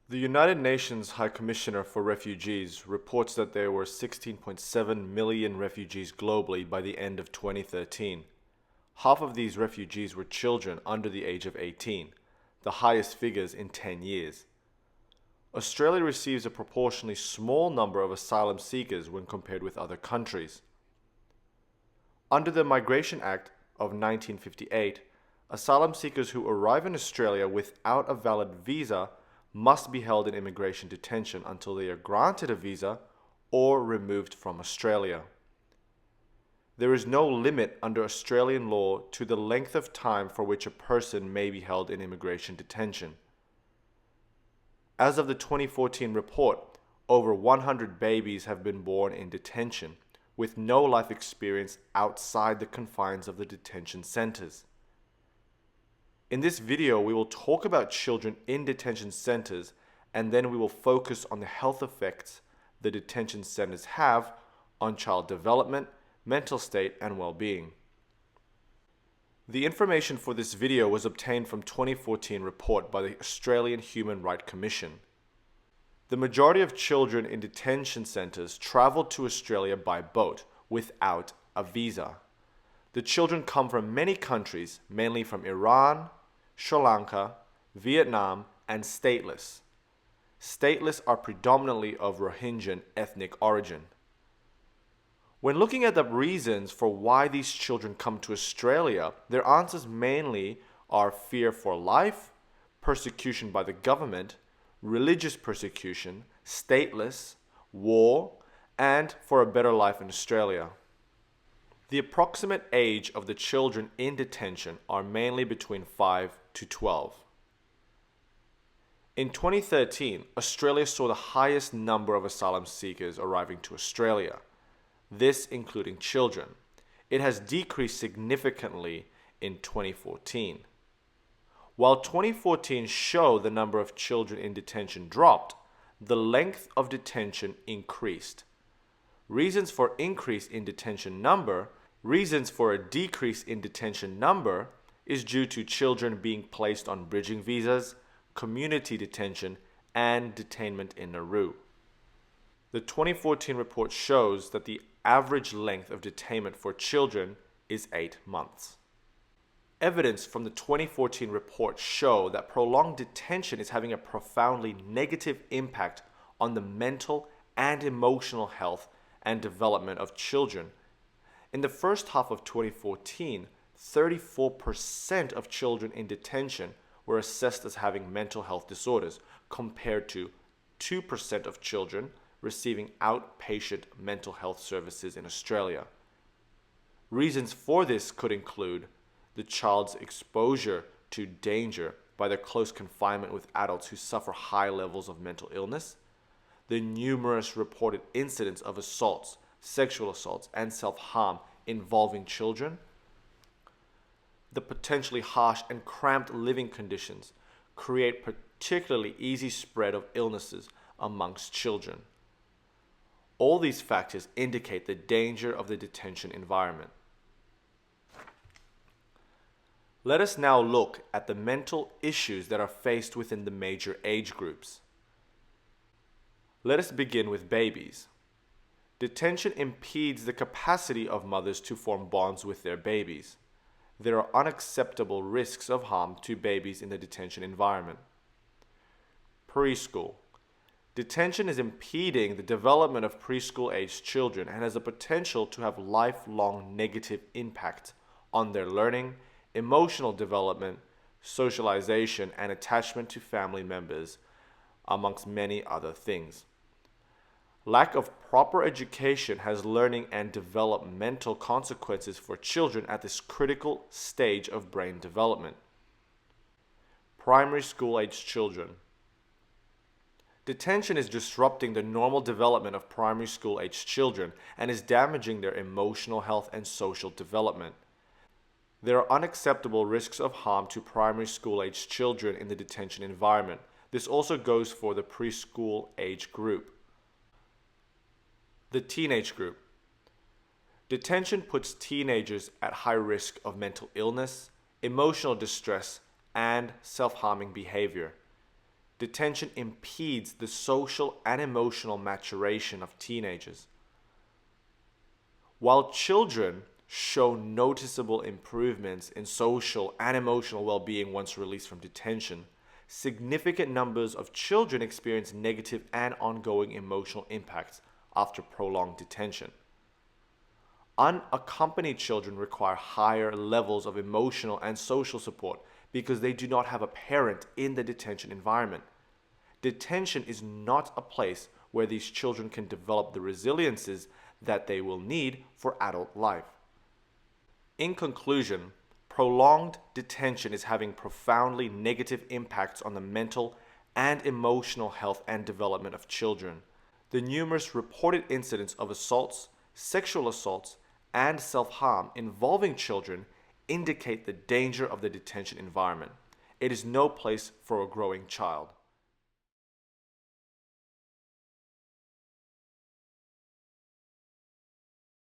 The United Nations High Commissioner for Refugees reports that there were 16.7 million refugees globally by the end of 2013. Half of these refugees were children under the age of 18, the highest figures in 10 years. Australia receives a proportionally small number of asylum seekers when compared with other countries. Under the Migration Act of 1958, asylum seekers who arrive in Australia without a valid visa must be held in immigration detention until they are granted a visa or removed from Australia. There is no limit under Australian law to the length of time for which a person may be held in immigration detention. As of the 2014 report, over 100 babies have been born in detention, with no life experience outside the confines of the detention centers. In this video, we will talk about children in detention centers, and then we will focus on the health effects the detention centers have on child development, mental state, and well-being. The information for this video was obtained from 2014 report by the Australian Human Rights Commission. The majority of children in detention centers travel to Australia by boat without a visa. The children come from many countries, mainly from Iran, Sri Lanka, Vietnam, and stateless. Stateless are predominantly of Rohingya ethnic origin. When looking at the reasons for why these children come to Australia, their answers mainly are fear for life, persecution by the government, religious persecution, stateless, war, and for a better life in Australia. The approximate age of the children in detention are mainly between 5 to 12. In 2013, Australia saw the highest number of asylum seekers arriving to Australia, this including children. It has decreased significantly in 2014. While 2014 showed the number of children in detention dropped, the length of detention increased. Reasons for a decrease in detention number is due to children being placed on bridging visas, community detention, and detainment in Nauru. The 2014 report shows that the average length of detainment for children is 8 months. Evidence from the 2014 report show that prolonged detention is having a profoundly negative impact on the mental and emotional health and development of children. In the first half of 2014, 34% of children in detention were assessed as having mental health disorders, compared to 2% of children receiving outpatient mental health services in Australia. Reasons for this could include the child's exposure to danger by their close confinement with adults who suffer high levels of mental illness, the numerous reported incidents of assaults, sexual assaults, and self-harm involving children, the potentially harsh and cramped living conditions create particularly easy spread of illnesses amongst children. All these factors indicate the danger of the detention environment. Let us now look at the mental issues that are faced within the major age groups. Let us begin with babies. Detention impedes the capacity of mothers to form bonds with their babies. There are unacceptable risks of harm to babies in the detention environment. Preschool. Detention is impeding the development of preschool-aged children and has the potential to have lifelong negative impact on their learning, emotional development, socialization, and attachment to family members, amongst many other things. Lack of proper education has learning and developmental consequences for children at this critical stage of brain development. Primary school-aged children. Detention is disrupting the normal development of primary school-aged children and is damaging their emotional health and social development. There are unacceptable risks of harm to primary school-aged children in the detention environment. This also goes for the preschool age group. The teenage group. Detention puts teenagers at high risk of mental illness, emotional distress, and self-harming behavior. detention impedes the social and emotional maturation of teenagers. While children show noticeable improvements in social and emotional well-being once released from detention, significant numbers of children experience negative and ongoing emotional impacts after prolonged detention. Unaccompanied children require higher levels of emotional and social support because they do not have a parent in the detention environment. Detention is not a place where these children can develop the resiliences that they will need for adult life. In conclusion, prolonged detention is having profoundly negative impacts on the mental and emotional health and development of children. The numerous reported incidents of assaults, sexual assaults, and self-harm involving children indicate the danger of the detention environment. It is no place for a growing child.